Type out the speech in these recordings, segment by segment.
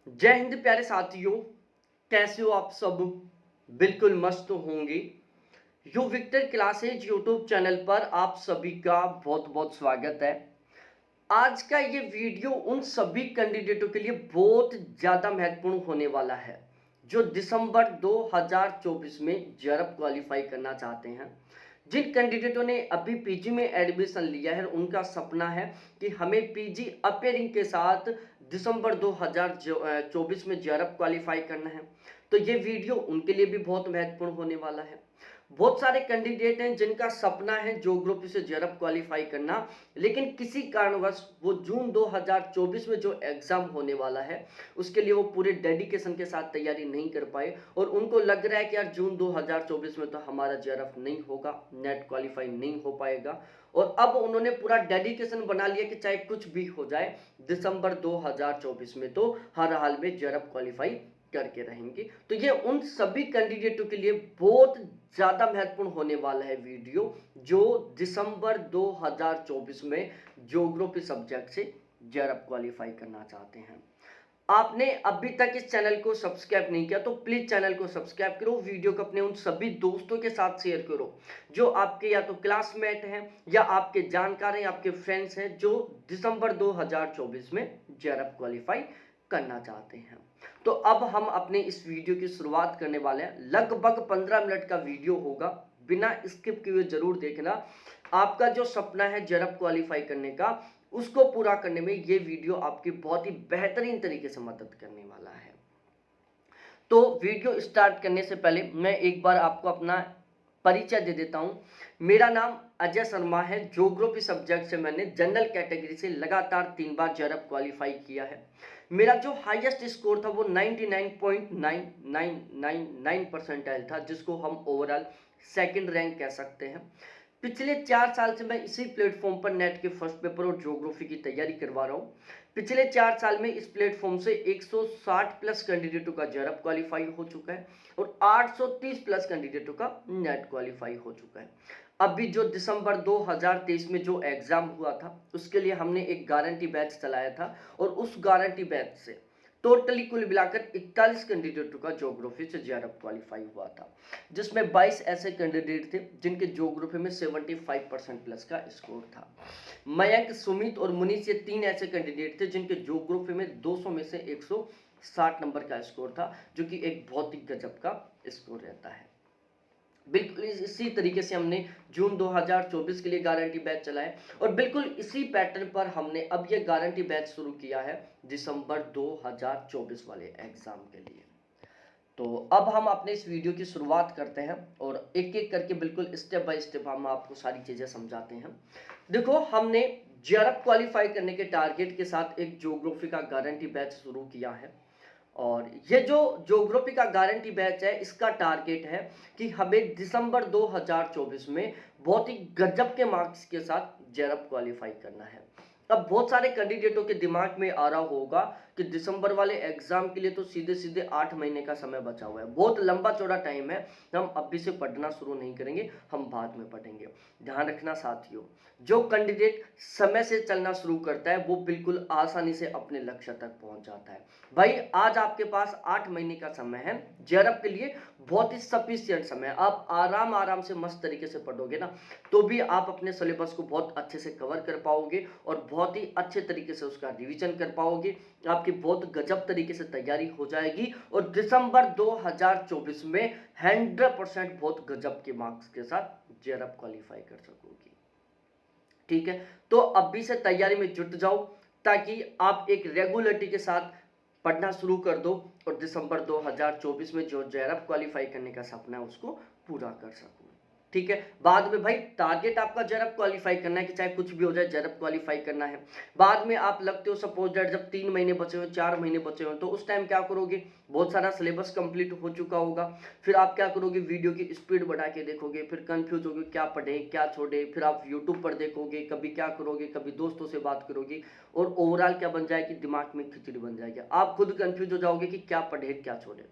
जय हिंद प्यारे साथियों। कैसे हो आप सब? बिल्कुल मस्त होंगे। यो विक्टर क्लासेज यूट्यूब चैनल पर आप सभी का बहुत बहुत स्वागत है। आज का ये वीडियो उन सभी कैंडिडेटों के लिए बहुत ज़्यादा महत्वपूर्ण होने वाला है जो दिसंबर 2024 में जेआरएफ क्वालिफाई करना चाहते हैं। जिन कैंडिडेटों ने अभी पीजी में एडमिशन लिया है उनका सपना है कि हमें पीजी अपेयरिंग के साथ दिसंबर 2024 में जेआरएफ क्वालिफाई करना है। तो ये वीडियो उनके लिए भी बहुत महत्वपूर्ण होने वाला है। बहुत सारे कैंडिडेट हैं जिनका सपना है ज्योग्राफी से जेआरएफ क्वालिफाई करना, लेकिन किसी कारणवश वो जून 2024 में जो एग्जाम होने वाला है उसके लिए वो पूरे डेडिकेशन के साथ तैयारी नहीं कर पाए और उनको लग रहा है कि यार जून 2024 में तो हमारा जेआरएफ नहीं होगा, नेट क्वालिफाई नहीं हो पाएगा। और अब उन्होंने पूरा डेडिकेशन बना लिया कि चाहे कुछ भी हो जाए दिसंबर 2024 में तो हर हाल में जेआरएफ क्वालिफाई करके रहेंगे। तो ये उन सभी कैंडिडेटों के लिए बहुत ज़्यादा महत्वपूर्ण होने वाला है वीडियो जो दिसंबर 2024 में ज्योग्राफी सब्जेक्ट से जेआरएफ क्वालिफाई करना चाहते हैं। आपने अभी तक इस चैनल को सब्सक्राइब नहीं किया तो प्लीज चैनल को सब्सक्राइब करो, वीडियो को अपने उन सभी दोस्तों के साथ शेयर करो जो आपके या तो क्लासमेट हैं या आपके जानकार हैं, आपके फ्रेंड्स हैं जो दिसंबर 2024 में जेआरएफ क्वालिफाई करना चाहते हैं। तो अब हम अपने इस वीडियो की शुरुआत करने वाले हैं। लगभग 15 मिनट का वीडियो होगा, बिना स्किप किए जरूर देखना। आपका जो सपना है जेआरएफ क्वालिफाई करने का उसको पूरा करने में ये वीडियो आपकी बहुत ही बेहतरीन तरीके से मदद करने वाला है। तो वीडियो स्टार्ट करने से पहले मैं एक बार आपको अपना परिचय दे देता हूं। मेरा नाम अजय शर्मा है। ज्योग्राफी सब्जेक्ट से मैंने जनरल कैटेगरी से लगातार 3 बार जेआरएफ क्वालिफाई किया है। मेरा जो हाईएस्ट स्कोर था वो 99.9999 परसेंटाइल था, जिसको हम ओवरऑल सेकंड रैंक कह सकते हैं। पिछले 4 साल से मैं इसी प्लेटफॉर्म पर नेट के फर्स्ट पेपर और ज्योग्राफी की तैयारी करवा रहा हूँ। पिछले 4 साल में इस प्लेटफॉर्म से 160 प्लस कैंडिडेटों का जेआरएफ क्वालिफाई हो चुका है और 830 प्लस कैंडिडेटों का नेट क्वालिफाई हो चुका है। अभी जो दिसंबर 2023 में जो एग्जाम हुआ था उसके लिए हमने एक गारंटी बैच चलाया था और उस गारंटी बैच से टोटली कुल मिलाकर 41 कैंडिडेटों का ज्योग्राफी से जेआरएफ क्वालिफाई हुआ था, जिसमें 22 ऐसे कैंडिडेट थे जिनके ज्योग्राफी में 75% प्लस का स्कोर था। मयंक, सुमित और मुनीष, ये 3 ऐसे कैंडिडेट थे जिनके ज्योग्राफी में 200 में से 160 नंबर का स्कोर था, जो कि एक बहुत ही गजब का स्कोर रहता है। बिल्कुल इसी तरीके से हमने जून 2024 के लिए गारंटी बैच चलाया और बिल्कुल इसी पैटर्न पर हमने अब ये गारंटी बैच शुरू किया है दिसंबर 2024 वाले एग्जाम के लिए। तो अब हम अपने इस वीडियो की शुरुआत करते हैं और एक एक करके बिल्कुल स्टेप बाय स्टेप हम आपको सारी चीजें समझाते हैं। देखो, हमने जेआरएफ क्वालिफाई करने के टारगेट के साथ एक ज्योग्राफी का गारंटी बैच शुरू किया है और ये जो ज्योग्राफी का गारंटी बैच है इसका टारगेट है कि हमें दिसंबर 2024 में बहुत ही गजब के मार्क्स के साथ जेआरएफ क्वालिफाई करना है। अब बहुत सारे कैंडिडेटों के दिमाग में आ रहा होगा कि दिसंबर वाले एग्जाम के लिए तो सीधे सीधे 8 महीने का समय बचा हुआ है, बहुत लंबा चौड़ा टाइम है, हम अभी से पढ़ना शुरू नहीं करेंगे, हम बाद में पढ़ेंगे। ध्यान रखना साथियों, जो कैंडिडेट समय से चलना शुरू करता है वो बिल्कुल आसानी से अपने लक्ष्य तक पहुंच जाता है। भाई आज आपके पास 8 महीने का समय है जेआरएफ के लिए, बहुत ही सफिशियंट समय है। आप आराम आराम से मस्त तरीके से पढ़ोगे ना तो भी आप अपने सिलेबस को बहुत अच्छे से कवर कर पाओगे और बहुत ही अच्छे तरीके से उसका रिवीजन कर पाओगे। आपकी बहुत गजब तरीके से तैयारी हो जाएगी और दिसंबर 2024 में 100% बहुत गजब के मार्क्स के साथ जेआरएफ क्वालिफाई कर सकोगे। ठीक है, तो अभी से तैयारी में जुट जाओ ताकि आप एक रेगुलरिटी के साथ पढ़ना शुरू कर दो और दिसंबर 2024 में जो जेआरएफ क्वालिफाई करने का सपना है उसको पूरा कर सको। ठीक है, बाद में भाई टारगेट आपका जेआरएफ क्वालिफाई करना है कि चाहे कुछ भी हो जाए जेआरएफ क्वालिफाई करना है। बाद में आप लगते हो सपोज दैट जब 3 महीने बचे हो, 4 महीने बचे हो, तो उस टाइम क्या करोगे, बहुत सारा सिलेबस कंप्लीट हो चुका होगा, फिर आप क्या करोगे, वीडियो की स्पीड बढ़ा के देखोगे, फिर कंफ्यूज होगे क्या पढ़े क्या छोड़े, फिर आप यूट्यूब पर देखोगे, कभी क्या करोगे, कभी दोस्तों से बात करोगे और ओवरऑल क्या बन जाएगी, दिमाग में खिचड़ी बन जाएगी, आप खुद कंफ्यूज हो जाओगे कि क्या पढ़े क्या छोड़े।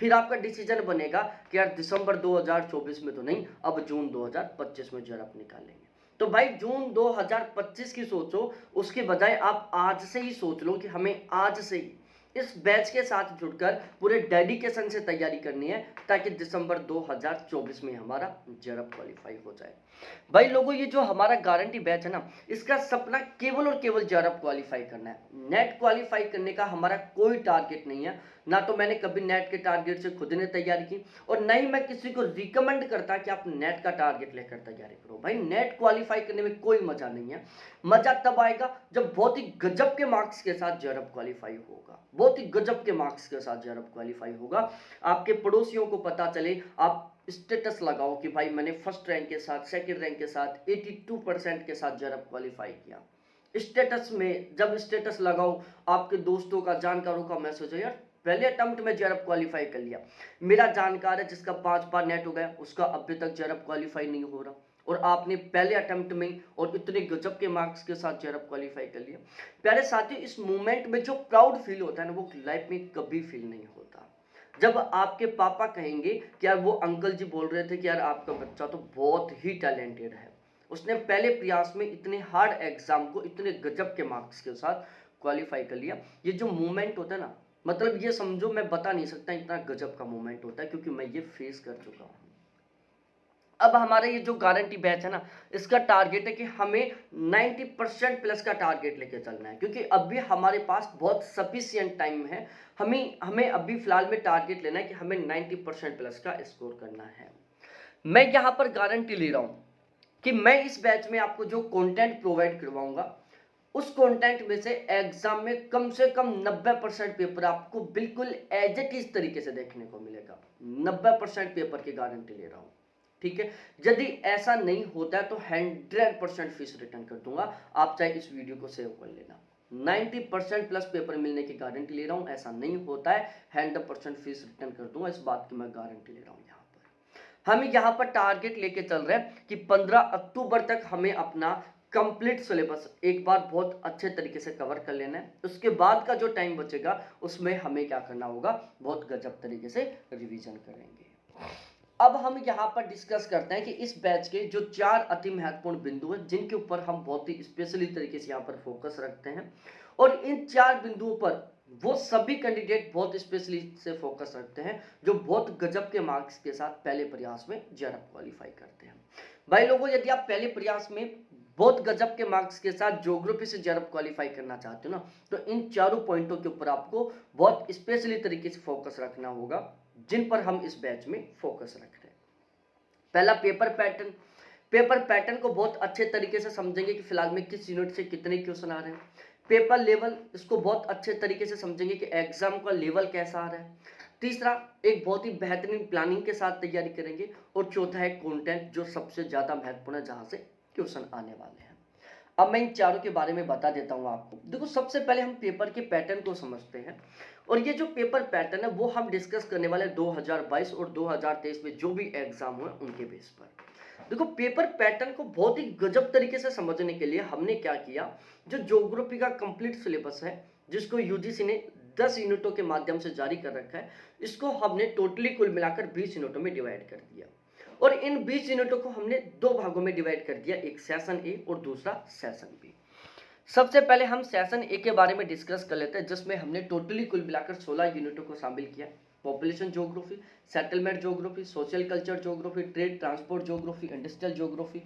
फिर आपका डिसीजन बनेगा कि यार दिसंबर 2024 में तो नहीं, अब जून 2025 में जेआरएफ निकालेंगे। तो भाई जून 2025 की सोचो, उसके बजाय आप आज से ही सोच लो कि हमें आज से ही इस बैच के साथ जुड़कर पूरे डेडिकेशन से तैयारी करनी है ताकि दिसंबर 2024 में हमारा जेआरएफ क्वालिफाई हो जाए। भाई लोगों, ये जो हमारा गारंटी बैच है ना, इसका सपना केवल और केवल जेआरएफ क्वालिफाई करना है। नेट क्वालिफाई करने का हमारा कोई टारगेट नहीं है, ना तो मैंने कभी नेट के टारगेट से खुद ने तैयारी की और न ही मैं किसी को रिकमेंड करता कि आप नेट का टारगेट लेकर तैयारी करो। भाई नेट क्वालिफाई करने में कोई मजा नहीं है, मजा तब आएगा जब बहुत ही गजब के मार्क्स के साथ जेआरएफ क्वालिफाई होगा, बहुत ही गजब के मार्क्स के साथ जेआरएफ क्वालिफाई होगा। आपके पड़ोसियों को पता चले, आप स्टेटस लगाओ कि भाई मैंने फर्स्ट रैंक के साथ, सेकंड रैंक के साथ 82% के साथ जेआरएफ क्वालिफाई किया। स्टेटस में जब स्टेटस लगाओ, आपके दोस्तों का, जानकारों का मैसेज है, यार पहले अटेम्प्ट में जेआरएफ क्वालिफाई कर लिया। मेरा जानकार है जिसका 5 बार नेट हो गया, उसका अभी तक जेआरएफ क्वालिफाई नहीं हो रहा, और आपने पहले अटेम्प्ट में और इतने गजब के मार्क्स के साथ जेआरएफ क्वालिफाई कर लिया। प्यारे साथियों, इस मोमेंट में जो प्राउड फील होता है ना, वो लाइफ में कभी फील नहीं होता। जब आपके पापा कहेंगे कि यार वो अंकल जी बोल रहे थे कि यार आपका बच्चा तो बहुत ही टैलेंटेड है, उसने पहले प्रयास में इतने हार्ड एग्जाम को इतने गजब के मार्क्स के साथ क्वालिफाई कर लिया। ये जो मोमेंट होता है ना, मतलब ये समझो, मैं बता नहीं सकता इतना गजब का मोमेंट होता है, क्योंकि मैं ये फेस कर चुका हूँ। अब हमारा ये जो गारंटी बैच है ना, इसका टारगेट है कि हमें 90% प्लस का टारगेट लेके चलना है, क्योंकि अभी हमारे पास बहुत सफिशिएंट टाइम है। हमें अभी फिलहाल में टारगेट लेना है कि हमें 90% प्लस का स्कोर करना है। मैं यहाँ पर गारंटी ले रहा हूँ कि मैं इस बैच में आपको जो कंटेंट प्रोवाइड करवाऊंगा, उस कंटेंट में से एग्जाम में कम से कम 90% पेपर आपको बिल्कुल एज इट इज तरीके से देखने को मिलेगा। 90% पेपर की गारंटी ले रहा हूँ, ठीक है। यदि ऐसा नहीं होता है तो 100% फीस रिटर्न कर दूंगा, आप चाहे इस वीडियो को सेव कर लेना। 90% प्लस पेपर मिलने की गारंटी ले रहा हूं, ऐसा नहीं होता है 100% फीस रिटर्न कर दूंगा, इस बात की मैं गारंटी ले रहा हूं। यहाँ पर हम यहाँ पर टारगेट लेके चल रहे हैं कि 15 अक्टूबर तक हमें अपना कंप्लीट सिलेबस एक बार बहुत अच्छे तरीके से कवर कर लेना है। उसके बाद का जो टाइम बचेगा उसमें हमें क्या करना होगा, बहुत गजब तरीके से रिवीजन करेंगे। अब हम यहाँ पर डिस्कस करते हैं कि इस बैच के जो 4 अति महत्वपूर्ण बिंदु हैं, जिनके ऊपर हम बहुत ही स्पेशली तरीके से यहाँ पर फोकस रखते हैं, और इन 4 बिंदुओं पर वो सभी कैंडिडेट बहुत स्पेशली से फोकस रखते हैं जो बहुत गजब के मार्क्स के साथ पहले प्रयास में जेआरएफ क्वालिफाई करते हैं। भाई लोगों, यदि आप पहले प्रयास में बहुत गजब के मार्क्स के साथ ज्योग्राफी से जेआरएफ क्वालिफाई करना चाहते हो ना, तो इन चारों पॉइंटों के ऊपर आपको बहुत स्पेशली तरीके से फोकस रखना होगा, जिन पर हम इस बैच में फोकस रख रहे हैं। पहला, पेपर पैटर्न। पेपर पैटर्न को बहुत अच्छे तरीके से समझेंगे कि फिलहाल में किस यूनिट से कितने क्वेश्चन आ रहे हैं। पेपर लेवल, इसको बहुत अच्छे तरीके से समझेंगे कि एग्जाम का लेवल कैसा आ रहा है। तीसरा, एक बहुत ही बेहतरीन प्लानिंग के साथ तैयारी करेंगे। और चौथा है कंटेंट, जो सबसे ज्यादा महत्वपूर्ण है, जहां से क्वेश्चन आने वाले हैं। अब मैं इन चारों के बारे में बता देता हूं आपको। देखो, सबसे पहले हम पेपर के पैटर्न को समझते हैं, और ये जो पेपर पैटर्न है वो हम डिस्कस करने वाले 2022 और 2023 में जो भी एग्जाम हुए उनके बेस पर। देखो, पेपर पैटर्न को बहुत ही गजब तरीके से समझने के लिए हमने क्या किया, जो ज्योग्राफी का कंप्लीट सिलेबस है, जिसको यूजीसी ने 10 यूनिटों के माध्यम से जारी कर रखा है, इसको हमने टोटली कुल मिलाकर 20 यूनिटों में डिवाइड कर दिया। और इन 20 यूनिटों को हमने 2 भागों में डिवाइड कर दिया, एक सेशन ए और दूसरा सेशन बी। सबसे पहले हम सेशन ए के बारे में डिस्कस कर लेते हैं, जिसमें हमने टोटली कुल मिलाकर 16 यूनिटों को शामिल किया। Population geography, settlement geography, social culture geography, trade transport geography, industrial geography,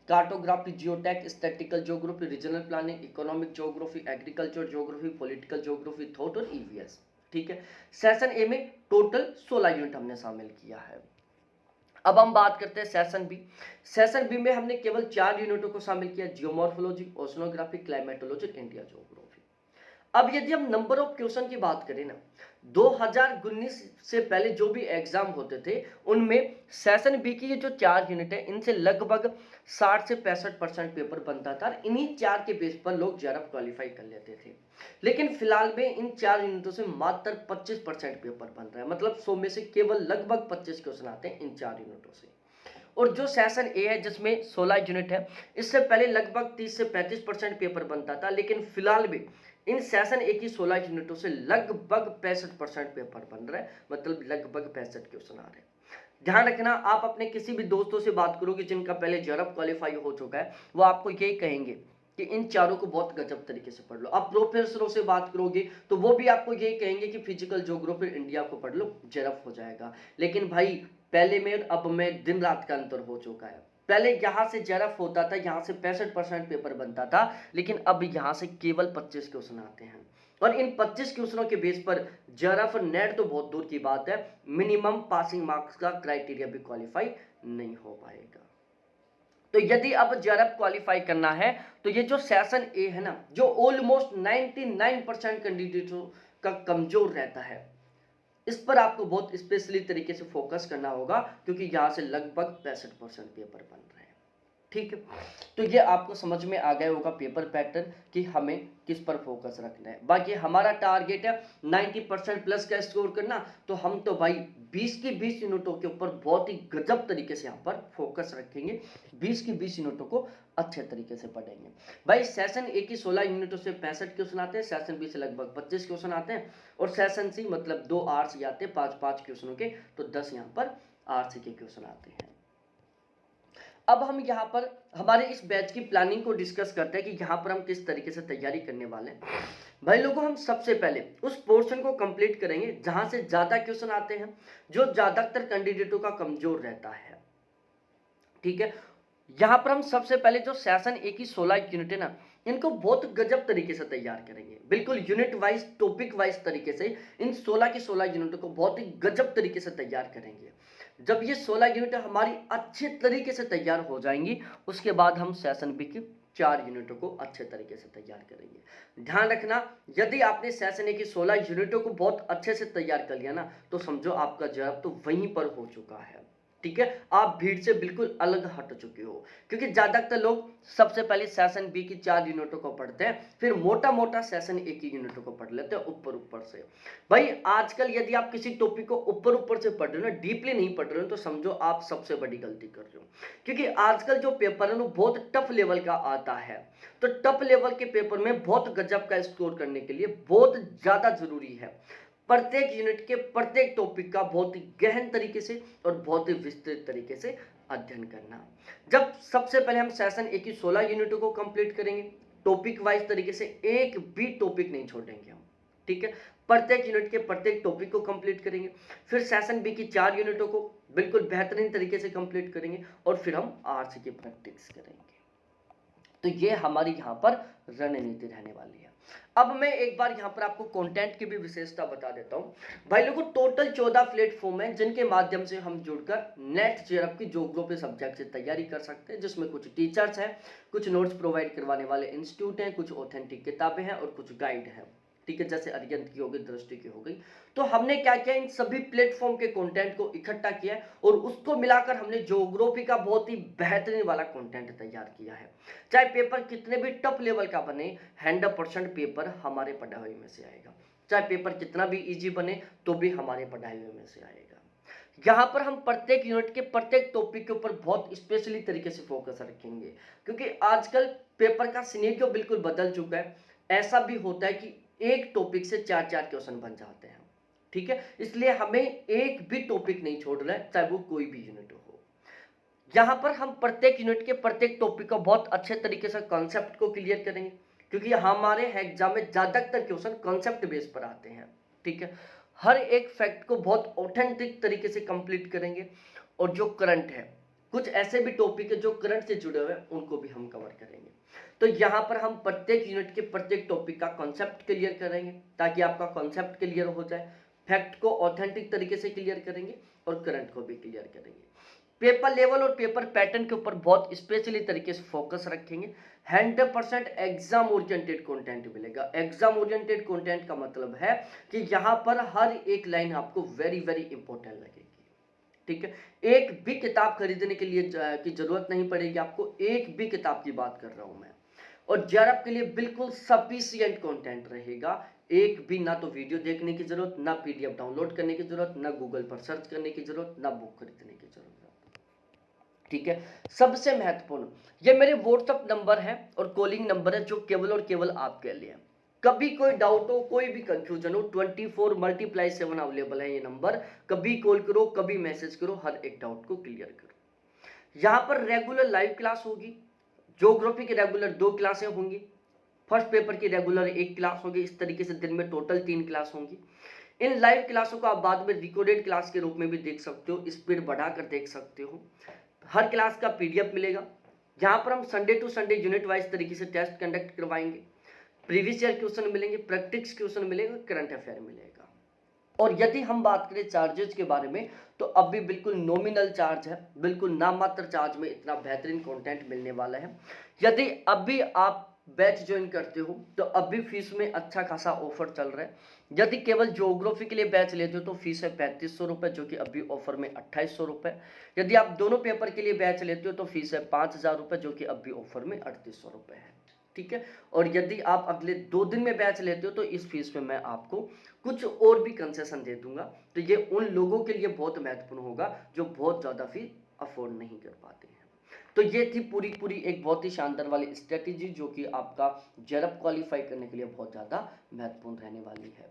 cartography, geotech, statistical geography, regional planning, economic geography, agriculture geography, political geography, thought और ईवीएस। ठीक है, सेशन ए में टोटल 16 यूनिट हमने शामिल किया है। अब हम बात करते हैं सेशन बी। सेशन बी में हमने केवल 4 यूनिटों को शामिल किया, geomorphology, oceanography, climatology, India geography. अब यदि हम नंबर ऑफ क्वेश्चन की बात करें ना, 2019 से पहले जो भी एग्जाम होते थे उनमें सेशन बी की ये जो 4 यूनिट है, इनसे लगभग 60 से 65% पेपर बनता था। इन्हीं 4 के बेस पर लोग जेआरएफ क्वालिफाई कर लेते थे। लेकिन फिलहाल में इन 4 यूनिटों से मात्र 25% पेपर बन रहा है, मतलब 100 में से केवल लगभग 25 क्वेश्चन आते हैं इन 4 यूनिटों से। और जो सेशन ए है, जिसमें 16 यूनिट है, इससे पहले लगभग 30 से 35% पेपर बनता था, लेकिन फिलहाल में इन सेशन ए की 16 यूनिटों से लगभग 65% पेपर बन रहा है, मतलब लगभग 65 क्वेश्चन आ रहे हैं। ध्यान रखना, आप अपने किसी भी दोस्तों से बात करोगे जिनका पहले जेआरएफ क्वालिफाई हो चुका है, वो आपको यही कहेंगे कि इन चारों को बहुत गजब तरीके से पढ़ लो। आप प्रोफेसरों से बात करोगे तो वो भी आपको यही कहेंगे कि फिजिकल ज्योग्राफी इंडिया को पढ़ लो, जेरफ हो जाएगा। लेकिन भाई पहले में अब में दिन रात का अंतर हो चुका है। पहले यहां से जेरफ होता था, यहां से 65% पेपर बनता था, लेकिन अब यहां से केवल 25 क्वेश्चन आते हैं। और इन 25 क्वेश्चनों के बेस पर जेरफ और नेट तो बहुत दूर की बात है, मिनिमम पासिंग मार्क्स का क्राइटेरिया भी क्वालिफाई नहीं हो पाएगा। तो यदि अब जेआरएफ क्वालिफाई करना है तो ये जो सेशन ए है ना, जो ऑलमोस्ट 99% कैंडिडेटों का कमजोर रहता है, इस पर आपको बहुत स्पेशली तरीके से फोकस करना होगा, क्योंकि यहां से लगभग 65% पेपर बन रहे हैं। ठीक है, तो ये आपको समझ में आ गया होगा पेपर पैटर्न कि हमें किस पर फोकस रखना है। बाकी हमारा टारगेट है 90% प्लस का स्कोर करना, तो हम तो भाई 20 की 20 यूनिटों के ऊपर बहुत ही गजब तरीके से यहाँ पर फोकस रखेंगे। 20 की 20 यूनिटों को अच्छे तरीके से पढ़ेंगे। भाई सेशन ए की 16 यूनिटों से 65 क्वेश्चन आते हैं, सेशन बी से लगभग 25 क्वेश्चन आते हैं, और सेशन सी मतलब 2 आरसी आते हैं 5-5 क्वेश्चनों के, तो 10 यहाँ पर आरसी के क्वेश्चन आते हैं। अब हम यहाँ पर हमारे इस बैच की प्लानिंग को डिस्कस करते हैं कि यहाँ पर हम किस तरीके से तैयारी करने वाले हैं। भाई लोगों, हम सबसे पहले उस पोर्शन को कंप्लीट करेंगे जहां से ज्यादा क्वेश्चन आते हैं, जो ज्यादातर कैंडिडेटों का कमजोर रहता है। ठीक है, यहां पर हम सबसे पहले जो सेशन ए की 16 यूनिट है ना, इनको बहुत गजब तरीके से तैयार करेंगे, बिल्कुल यूनिट वाइज टॉपिक वाइज तरीके से इन 16 की 16 यूनिटों को बहुत ही गजब तरीके से तैयार करेंगे। जब ये 16 यूनिट हमारी अच्छे तरीके से तैयार हो जाएंगी, उसके बाद हम सेशन बी की 4 यूनिटों को अच्छे तरीके से तैयार करेंगे। ध्यान रखना, यदि आपने सेशन ए की 16 यूनिटों को बहुत अच्छे से तैयार कर लिया ना, तो समझो आपका जवाब तो वहीं पर हो चुका है। ठीक है, आप भीड़ से बिल्कुल अलग हट चुके हो, क्योंकि ज्यादातर लोग सबसे पहले सेशन बी की 4 यूनिटों को पढ़ते हैं, फिर मोटा मोटा सेशन ए की यूनिटों को पढ़ लेते हैं ऊपर ऊपर से। भाई आजकल यदि आप किसी टॉपिक को ऊपर ऊपर से पढ़ रहे हो ना, डीपली नहीं पढ़ रहे हो, तो समझो आप सबसे बड़ी गलती कर रहे हो। क्योंकि आजकल जो पेपर है वो बहुत टफ लेवल का आता है, तो टफ लेवल के पेपर में बहुत गजब का स्कोर करने के लिए बहुत ज्यादा जरूरी है प्रत्येक यूनिट के प्रत्येक टॉपिक का बहुत ही गहन तरीके से और बहुत ही विस्तृत तरीके से अध्ययन करना। जब सबसे पहले हम सेशन ए की 16 यूनिटों को कंप्लीट करेंगे, टॉपिक वाइज तरीके से एक भी टॉपिक नहीं छोड़ेंगे हम। ठीक है, प्रत्येक यूनिट के प्रत्येक टॉपिक को कंप्लीट करेंगे, फिर सेशन बी की 4 यूनिटों को बिल्कुल बेहतरीन तरीके से कंप्लीट करेंगे, और फिर हम आरसी की प्रैक्टिस करेंगे। तो ये हमारी यहाँ पर रणनीति रहने वाली है। अब मैं एक बार यहाँ पर आपको कंटेंट की भी विशेषता बता देता हूँ। भाई लोगों, टोटल 14 प्लेटफॉर्म हैं जिनके माध्यम से हम जुड़कर नेट जेआरएफ की ज्योग्राफी सब्जेक्ट से तैयारी कर सकते हैं, जिसमें कुछ टीचर्स हैं, कुछ नोट्स प्रोवाइड करवाने वाले इंस्टीट्यूट हैं, कुछ ऑथेंटिक किताबें हैं और कुछ गाइड हैं। ठीक है, जैसे अरियंत की हो गई, दृष्टि की हो गई। तो हमने क्या किया, इन सभी प्लेटफॉर्म के कंटेंट को इकट्ठा किया और उसको मिलाकर हमने ज्योग्राफी का बहुत ही बेहतरीन वाला कंटेंट तैयार किया है। चाहे पेपर कितने भी टफ लेवल का बने, 100% पेपर हमारे पढ़ाई में से आएगा। चाहे पेपर कितना भी इजी बने तो भी हमारे पढ़ाई में से आएगा। यहाँ पर हम प्रत्येक यूनिट के प्रत्येक टॉपिक के ऊपर बहुत स्पेशली तरीके से फोकस रखेंगे, क्योंकि आजकल पेपर का सिनेरियो बिल्कुल बदल चुका है। ऐसा भी होता है कि एक टॉपिक से 4-4 क्वेश्चन बन जाते हैं। ठीक है, इसलिए हमें एक भी टॉपिक नहीं छोड़ रहा है, चाहे वो कोई भी यूनिट हो। यहाँ पर हम प्रत्येक यूनिट के प्रत्येक टॉपिक को बहुत अच्छे तरीके से कॉन्सेप्ट को क्लियर करेंगे, क्योंकि हमारे एग्जाम में ज्यादातर क्वेश्चन कॉन्सेप्ट बेस पर आते हैं। ठीक है, हर एक फैक्ट को बहुत ऑथेंटिक तरीके से कंप्लीट करेंगे, और जो करंट है, कुछ ऐसे भी टॉपिक है जो करंट से जुड़े हुए हैं, उनको भी हम कवर करेंगे। तो यहाँ पर हम प्रत्येक यूनिट के प्रत्येक टॉपिक का कॉन्सेप्ट क्लियर करेंगे, ताकि आपका कॉन्सेप्ट क्लियर हो जाए, फैक्ट को ऑथेंटिक तरीके से क्लियर करेंगे और करंट को भी क्लियर करेंगे। पेपर लेवल और पेपर पैटर्न के ऊपर बहुत स्पेशली तरीके से फोकस रखेंगे। 100% एग्जाम ओरिएंटेड कंटेंट मिलेगा। एग्जाम ओरिएंटेड कंटेंट का मतलब है कि यहाँ पर हर एक लाइन आपको वेरी वेरी इंपॉर्टेंट लगेगी। ठीक है, एक भी किताब खरीदने के लिए की जरूरत नहीं पड़ेगी आपको, एक भी किताब की बात कर रहा हूं मैं। और जेआरएफ के लिए बिल्कुल सफिशिएंट कंटेंट रहेगा। एक भी ना तो वीडियो देखने की जरूरत, ना पीडीएफ डाउनलोड करने की जरूरत, ना गूगल पर सर्च करने की जरूरत, ना बुक खरीदने की जरूरत। ठीक है, सबसे महत्वपूर्ण, ये मेरे व्हाट्सएप नंबर है और कॉलिंग नंबर है, जो केवल और केवल आपके लिए। कभी कोई डाउट हो, कोई भी कंफ्यूजन हो, 24/7 अवेलेबल है ये नंबर। कभी कॉल करो, कभी मैसेज करो, हर एक डाउट को क्लियर करो। यहाँ पर रेगुलर लाइव क्लास होगी, ज्योग्राफी की रेगुलर 2 क्लासें होंगी, फर्स्ट पेपर की रेगुलर 1 क्लास होगी। इस तरीके से दिन में टोटल 3 क्लास होंगी। इन लाइव क्लासों को आप बाद में रिकॉर्डेड क्लास के रूप में भी देख सकते हो, स्पीड बढ़ाकर देख सकते हो। हर क्लास का पीडीएफ मिलेगा, जहां पर हम Sunday to Sunday unit wise तरीके से टेस्ट कंडक्ट करवाएंगे। प्रीवियस ईयर क्वेश्चन मिलेंगे, प्रैक्टिस क्वेश्चन मिलेगा, करंट अफेयर मिलेगा। और यदि हम बात करें चार्जेस के बारे में, तो अब भी बिल्कुल नॉमिनल चार्ज है, बिल्कुल नाममात्र चार्ज में इतना बेहतरीन कंटेंट मिलने वाला है। यदि अभी आप बैच ज्वाइन करते हो तो अभी फीस में अच्छा खासा ऑफर चल रहा है। यदि केवल ज्योग्राफी के लिए बैच लेते हो तो फीस है 3500 रुपये, जो कि अभी ऑफर में 2800 रुपये। यदि आप दोनों पेपर के लिए बैच लेते हो तो फीस है 5000 रुपये, जो कि अभी ऑफर में 3800 रुपये है। ठीक है। और यदि आप अगले 2 दिन में बैच लेते हो तो इस फीस में मैं आपको कुछ और भी कंसेशन दे दूंगा। तो ये उन लोगों के लिए बहुत महत्वपूर्ण होगा जो बहुत ज़्यादा फीस अफोर्ड नहीं कर पाते हैं। तो ये थी पूरी एक बहुत ही शानदार वाली स्ट्रेटेजी, जो कि आपका जेआरएफ क्वालिफाई करने के लिए बहुत ज़्यादा महत्वपूर्ण रहने वाली है।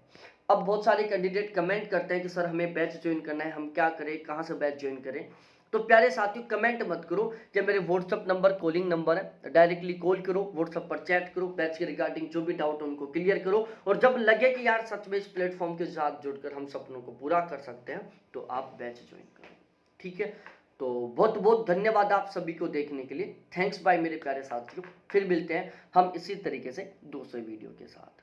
अब बहुत सारे कैंडिडेट कमेंट करते हैं कि सर हमें बैच ज्वाइन करना है, हम क्या करें, कहाँ से बैच ज्वाइन करें। तो प्यारे साथियों, कमेंट मत करो, कि मेरे व्हाट्सअप नंबर कॉलिंग नंबर है, डायरेक्टली कॉल करो, व्हाट्सअप पर चैट करो, बैच के रिगार्डिंग जो भी डाउट है उनको क्लियर करो। और जब लगे कि यार सच में इस प्लेटफॉर्म के साथ जुड़कर हम सपनों को पूरा कर सकते हैं, तो आप बैच ज्वाइन करो। ठीक है। तो बहुत बहुत धन्यवाद आप सभी को देखने के लिए। थैंक्स बाय मेरे प्यारे साथियों। फिर मिलते हैं हम इसी तरीके से दूसरे वीडियो के साथ।